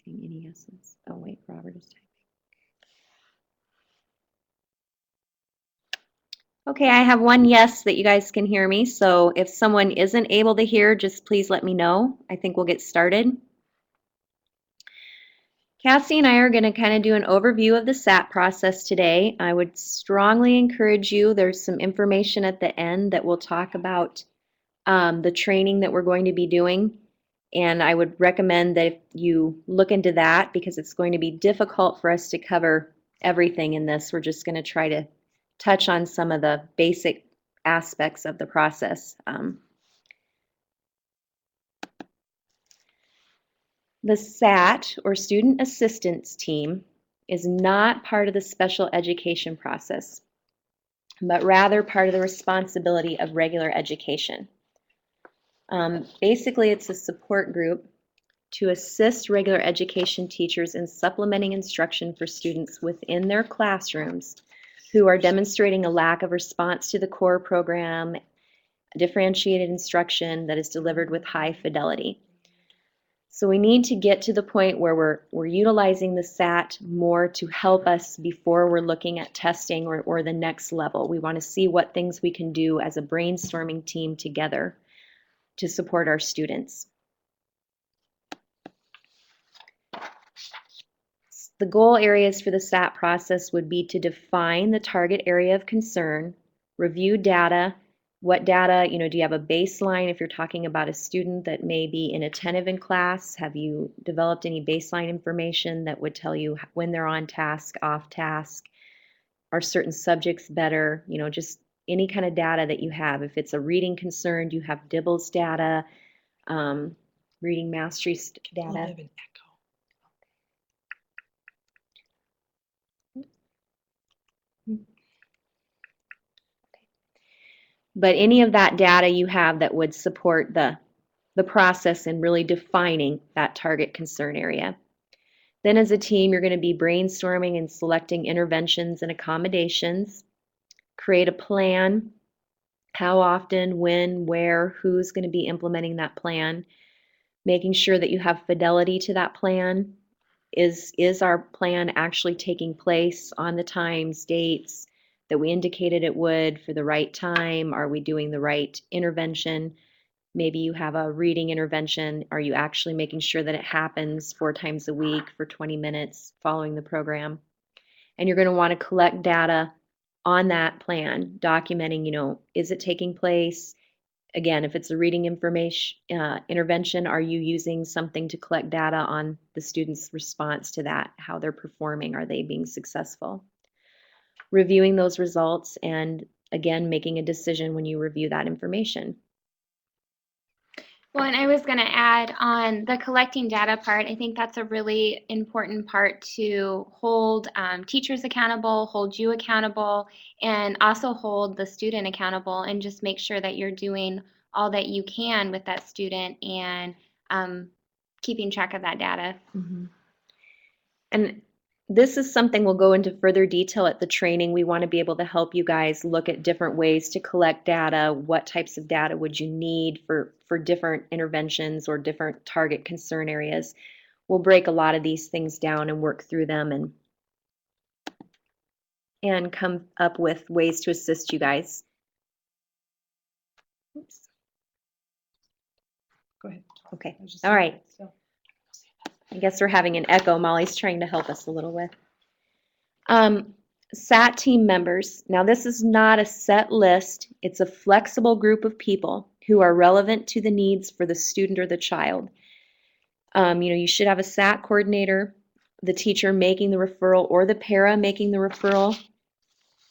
typing any yeses. Oh, wait, Robert is typing. Okay, I have one yes that you guys can hear me. So if someone isn't able to hear, just please let me know. I think we'll get started. Cassie and I are going to kind of do an overview of the SAT process today. I would strongly encourage you, there's some information at the end that will talk about the training that we're going to be doing. And I would recommend that you look into that because it's going to be difficult for us to cover everything in this. We're just going to try to touch on some of the basic aspects of the process. The SAT, or Student Assistance Team, is not part of the special education process, but rather part of the responsibility of regular education. Basically, it's a support group to assist regular education teachers in supplementing instruction for students within their classrooms who are demonstrating a lack of response to the core program, differentiated instruction that is delivered with high fidelity. So we need to get to the point where we're utilizing the SAT more to help us before we're looking at testing or the next level. We want to see what things we can do as a brainstorming team together to support our students. The goal areas for the SAT process would be to define the target area of concern, review data. What data, do you have a baseline if you're talking about a student that may be inattentive in class? Have you developed any baseline information that would tell you when they're on task, off task? Are certain subjects better? Just any kind of data that you have. If it's a reading concern, do you have DIBELS data, reading mastery data? But any of that data you have that would support the process in really defining that target concern area. Then as a team, you're going to be brainstorming and selecting interventions and accommodations. Create a plan. How often, when, where, who's going to be implementing that plan. Making sure that you have fidelity to that plan. Is our plan actually taking place on the times, dates that we indicated it would for the right time? Are we doing the right intervention? Maybe you have a reading intervention. Are you actually making sure that it happens 4 times a week for 20 minutes following the program? And you're going to want to collect data on that plan, documenting, is it taking place? Again, if it's a reading information intervention, are you using something to collect data on the student's response to that, how they're performing, are they being successful? Reviewing those results and, again, making a decision when you review that information. Well, and I was going to add on the collecting data part. I think that's a really important part to hold teachers accountable, hold you accountable, and also hold the student accountable, and just make sure that you're doing all that you can with that student and keeping track of that data. Mm-hmm. And this is something we'll go into further detail at the training. We want to be able to help you guys look at different ways to collect data. What types of data would you need for different interventions or different target concern areas? We'll break a lot of these things down and work through them and come up with ways to assist you guys. Oops. Go ahead. Okay. All right. I guess we're having an echo. Molly's trying to help us a little with. SAT team members. Now, this is not a set list. It's a flexible group of people who are relevant to the needs for the student or the child. You should have a SAT coordinator, the teacher making the referral or the para making the referral,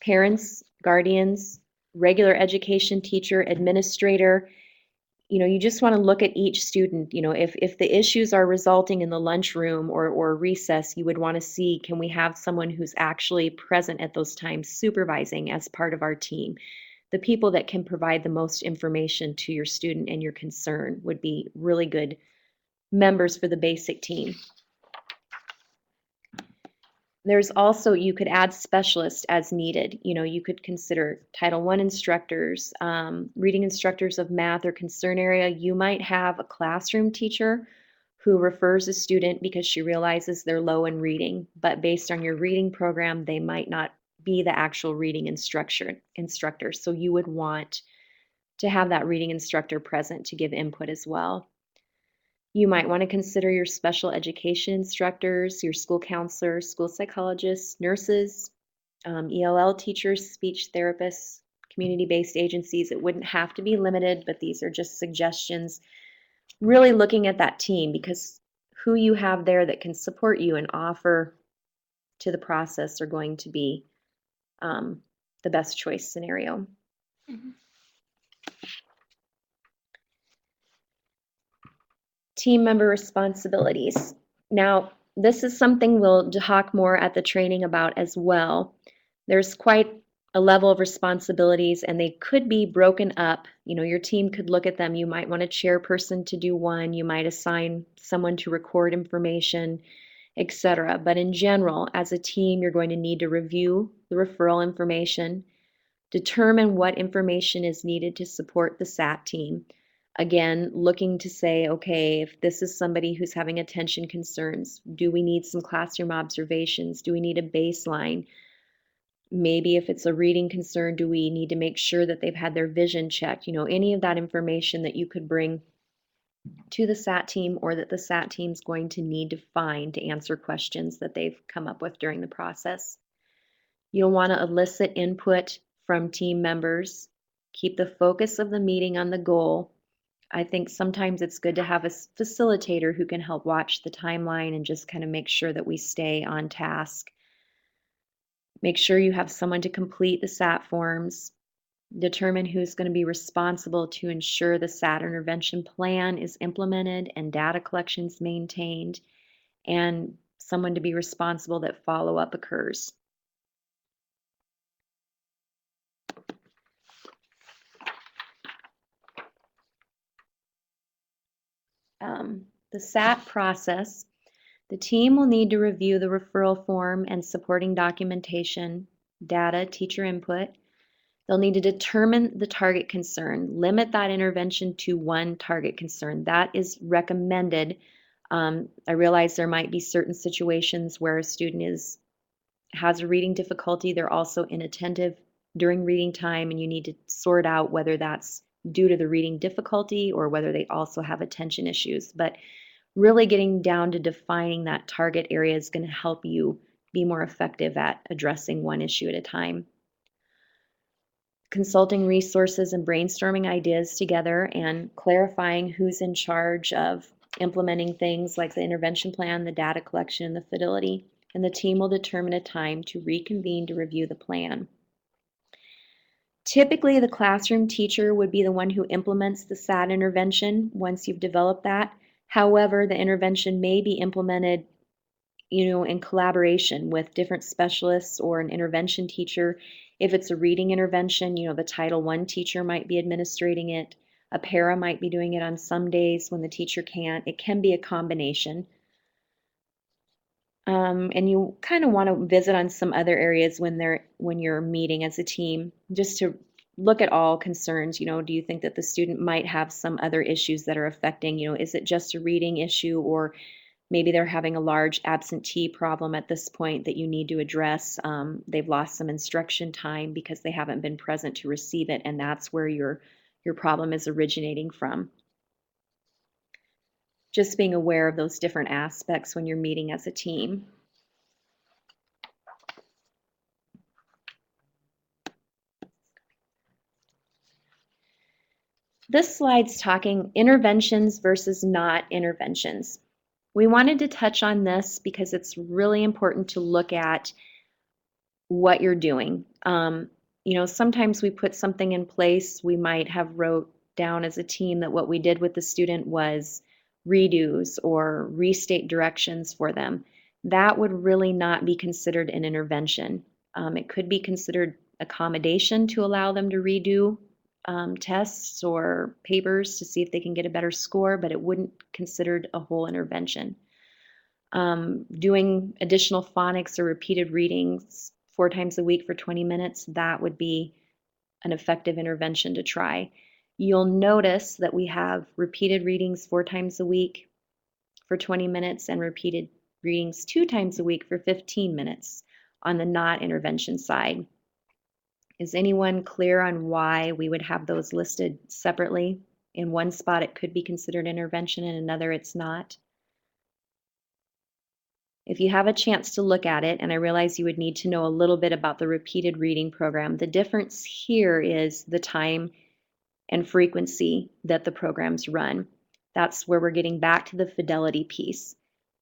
parents, guardians, regular education teacher, administrator. You just want to look at each student. If the issues are resulting in the lunchroom or recess, you would want to see, can we have someone who's actually present at those times supervising as part of our team? The people that can provide the most information to your student and your concern would be really good members for the basic team. There's also, you could add specialists as needed. You could consider Title I instructors, reading instructors of math or concern area. You might have a classroom teacher who refers a student because she realizes they're low in reading, but based on your reading program, they might not be the actual reading instructor. So you would want to have that reading instructor present to give input as well. You might want to consider your special education instructors, your school counselors, school psychologists, nurses, ELL teachers, speech therapists, community-based agencies. It wouldn't have to be limited, but these are just suggestions. Really looking at that team, because who you have there that can support you and offer to the process are going to be the best choice scenario. Mhm. Team member responsibilities. Now, this is something we'll talk more at the training about as well. There's quite a level of responsibilities, and they could be broken up. You know, your team could look at them. You might want a chairperson to do one, you might assign someone to record information, etc. But in general, as a team, you're going to need to review the referral information, determine what information is needed to support the SAT team. Again, looking to say, okay, if this is somebody who's having attention concerns, do we need some classroom observations? Do we need a baseline? Maybe if it's a reading concern, do we need to make sure that they've had their vision checked? You know, any of that information that you could bring to the SAT team or that the SAT team's going to need to find to answer questions that they've come up with during the process. You'll want to elicit input from team members. Keep the focus of the meeting on the goal. I think sometimes it's good to have a facilitator who can help watch the timeline and just kind of make sure that we stay on task. Make sure you have someone to complete the SAT forms. Determine who's going to be responsible to ensure the SAT intervention plan is implemented and data collections maintained, and someone to be responsible that follow-up occurs. The SAT process, the team will need to review the referral form and supporting documentation, data, teacher input. They'll need to determine the target concern, limit that intervention to one target concern. That is recommended. I realize there might be certain situations where a student has a reading difficulty. They're also inattentive during reading time, and you need to sort out whether that's due to the reading difficulty or whether they also have attention issues. But really getting down to defining that target area is going to help you be more effective at addressing one issue at a time. Consulting resources and brainstorming ideas together and clarifying who's in charge of implementing things like the intervention plan, the data collection, and the fidelity. And the team will determine a time to reconvene to review the plan. Typically, the classroom teacher would be the one who implements the SAT intervention once you've developed that. However, the intervention may be implemented, you know, in collaboration with different specialists or an intervention teacher. If it's a reading intervention, you know, the Title I teacher might be administrating it. A para might be doing it on some days when the teacher can't. It can be a combination. And you kind of want to visit on some other areas when you're meeting as a team, just to look at all concerns. You know, do you think that the student might have some other issues that are affecting, you know, is it just a reading issue, or maybe they're having a large absentee problem at this point that you need to address. They've lost some instruction time because they haven't been present to receive it, and that's where your problem is originating from. Just being aware of those different aspects when you're meeting as a team. This slide's talking interventions versus not interventions. We wanted to touch on this because it's really important to look at what you're doing. You know, sometimes we put something in place, we might have wrote down as a team that what we did with the student was redos or restate directions for them. That would really not be considered an intervention. It could be considered accommodation to allow them to redo tests or papers to see if they can get a better score, but it wouldn't considered a whole intervention. Doing additional phonics or repeated readings 4 times a week for 20 minutes, that would be an effective intervention to try. You'll notice that we have repeated readings 4 times a week for 20 minutes and repeated readings 2 times a week for 15 minutes on the not intervention side. Is anyone clear on why we would have those listed separately? In one spot, it could be considered intervention, in another, it's not. If you have a chance to look at it, and I realize you would need to know a little bit about the repeated reading program, the difference here is the time and frequency that the programs run. That's where we're getting back to the fidelity piece.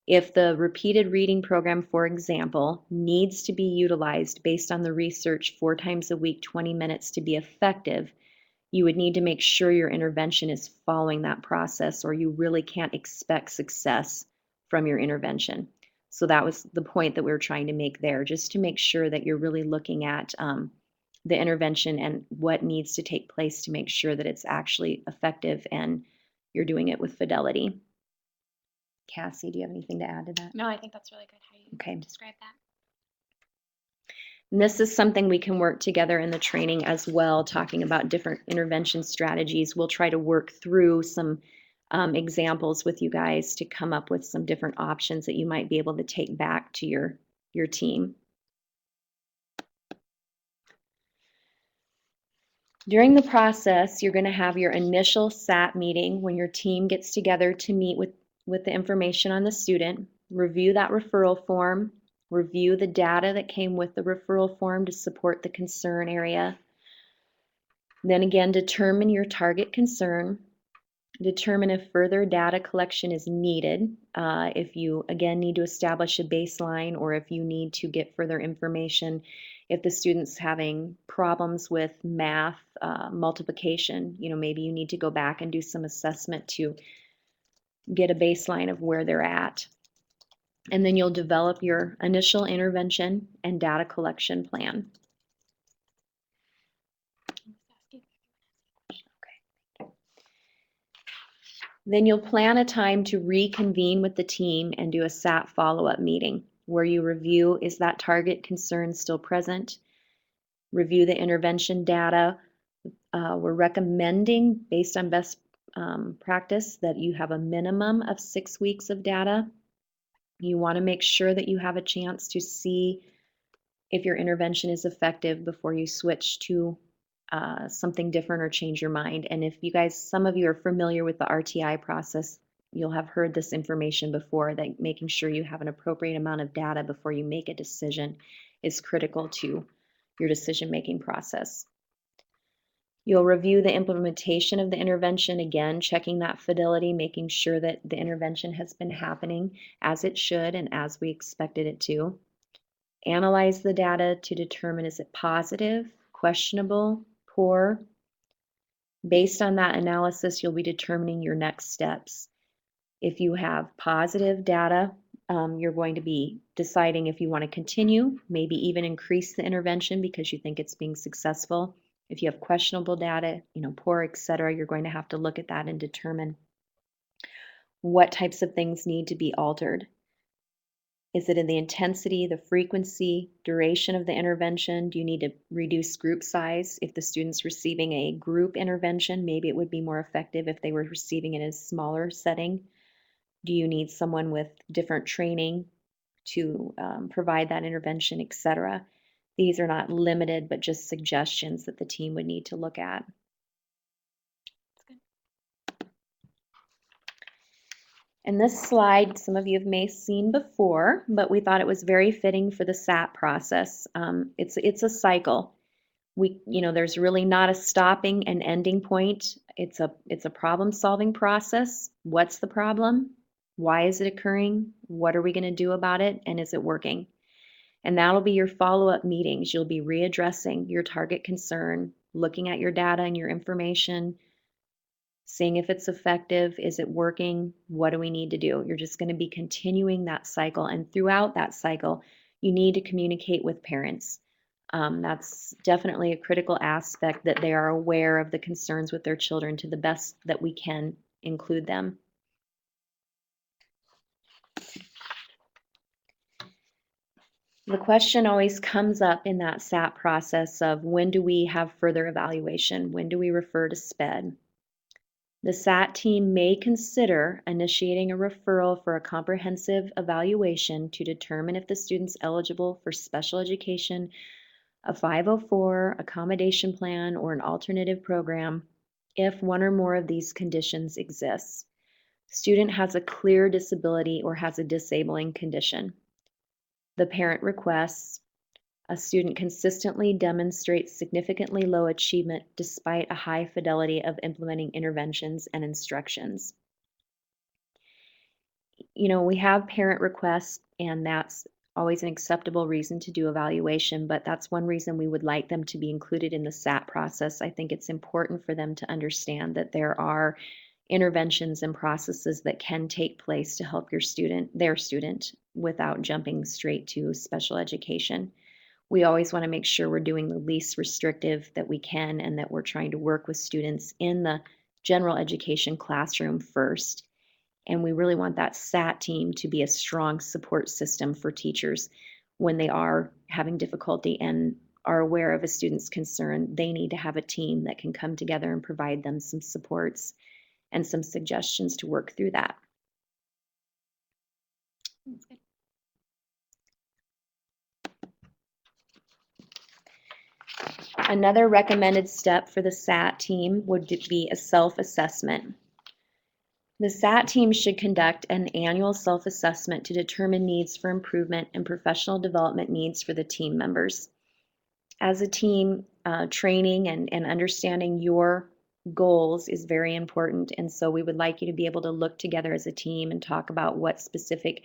If the repeated reading program, for example, needs to be utilized based on the research 4 times a week, 20 minutes to be effective, you would need to make sure your intervention is following that process, or you really can't expect success from your intervention. So that was the point that we were trying to make there, just to make sure that you're really looking at the intervention and what needs to take place to make sure that it's actually effective and you're doing it with fidelity. Cassie, do you have anything to add to that? No, I think that's really good how you Okay. describe that. And this is something we can work together in the training as well, talking about different intervention strategies. We'll try to work through some examples with you guys to come up with some different options that you might be able to take back to your team. During the process, you're going to have your initial SAT meeting when your team gets together to meet with the information on the student, review that referral form, review the data that came with the referral form to support the concern area. Then again, determine your target concern, determine if further data collection is needed, if you, again, need to establish a baseline or if you need to get further information. If the student's having problems with math, multiplication, maybe you need to go back and do some assessment to get a baseline of where they're at. And then you'll develop your initial intervention and data collection plan. Then you'll plan a time to reconvene with the team and do a SAT follow-up meeting where you review, is that target concern still present? Review the intervention data. We're recommending, based on best practice, that you have a minimum of 6 weeks of data. You want to make sure that you have a chance to see if your intervention is effective before you switch to something different or change your mind. And if you guys, some of you are familiar with the RTI process, you'll have heard this information before, that making sure you have an appropriate amount of data before you make a decision is critical to your decision-making process. You'll review the implementation of the intervention, again, checking that fidelity, making sure that the intervention has been happening as it should and as we expected it to. Analyze the data to determine, is it positive, questionable, poor? Based on that analysis, you'll be determining your next steps. If you have positive data, you're going to be deciding if you want to continue, maybe even increase the intervention because you think it's being successful. If you have questionable data, poor, etc., you're going to have to look at that and determine what types of things need to be altered. Is it in the intensity, the frequency, duration of the intervention? Do you need to reduce group size? If the student's receiving a group intervention, maybe it would be more effective if they were receiving it in a smaller setting. Do you need someone with different training to provide that intervention, etc.? These are not limited, but just suggestions that the team would need to look at. And this slide, some of you may have seen before, but we thought it was very fitting for the SAT process. It's a cycle. There's really not a stopping and ending point. It's a problem-solving process. What's the problem? Why is it occurring? What are we going to do about it? And is it working? And that'll be your follow-up meetings. You'll be readdressing your target concern, looking at your data and your information, seeing if it's effective, is it working, what do we need to do? You're just going to be continuing that cycle, and throughout that cycle, you need to communicate with parents. That's definitely a critical aspect, that they are aware of the concerns with their children to the best that we can include them. The question always comes up in that SAT process of, when do we have further evaluation? When do we refer to SPED? The SAT team may consider initiating a referral for a comprehensive evaluation to determine if the student's eligible for special education, a 504 accommodation plan, or an alternative program if one or more of these conditions exists. Student has a clear disability or has a disabling condition. The parent requests a student consistently demonstrates significantly low achievement despite a high fidelity of implementing interventions and instructions. We have parent requests, and that's always an acceptable reason to do evaluation, but that's one reason we would like them to be included in the SAT process. I think it's important for them to understand that there are interventions and processes that can take place to help their student, without jumping straight to special education. We always want to make sure we're doing the least restrictive that we can and that we're trying to work with students in the general education classroom first. And we really want that SAT team to be a strong support system for teachers when they are having difficulty and are aware of a student's concern. They need to have a team that can come together and provide them some supports and some suggestions to work through that. That's good. Another recommended step for the SAT team would be a self-assessment. The SAT team should conduct an annual self-assessment to determine needs for improvement and professional development needs for the team members. As a team, training and understanding your goals is very important, and so we would like you to be able to look together as a team and talk about what specific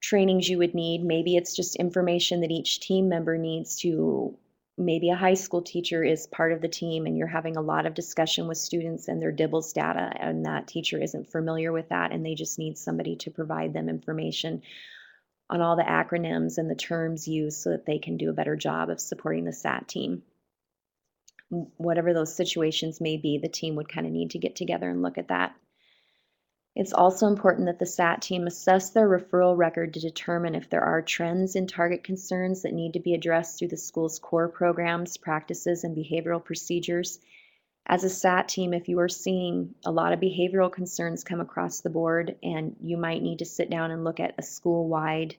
trainings you would need. Maybe it's just information that each team member needs to, maybe a high school teacher is part of the team and you're having a lot of discussion with students and their DIBELS data, and that teacher isn't familiar with that and they just need somebody to provide them information on all the acronyms and the terms used so that they can do a better job of supporting the SAT team. Whatever those situations may be, the team would kind of need to get together and look at that. It's also important that the SAT team assess their referral record to determine if there are trends in target concerns that need to be addressed through the school's core programs, practices, and behavioral procedures. As a SAT team, if you are seeing a lot of behavioral concerns come across the board, and you might need to sit down and look at a school-wide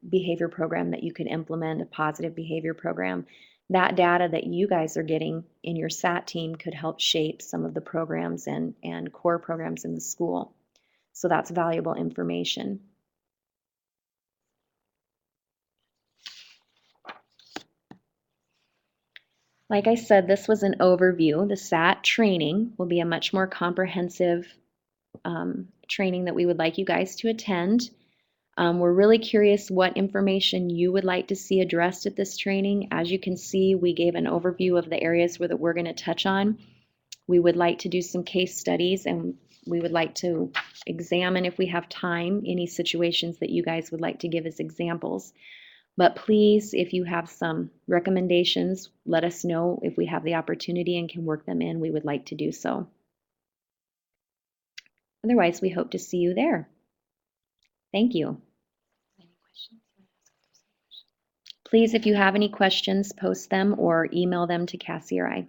behavior program that you can implement, a positive behavior program, that data that you guys are getting in your SAT team could help shape some of the programs and core programs in the school. So that's valuable information. Like I said, this was an overview. The SAT training will be a much more comprehensive training that we would like you guys to attend. We're really curious what information you would like to see addressed at this training. As you can see, we gave an overview of the areas that we're going to touch on. We would like to do some case studies, and we would like to examine, if we have time, any situations that you guys would like to give as examples. But please, if you have some recommendations, let us know. If we have the opportunity and can work them in, we would like to do so. Otherwise, we hope to see you there. Thank you. Any questions? Please, if you have any questions, post them or email them to Cassie or I.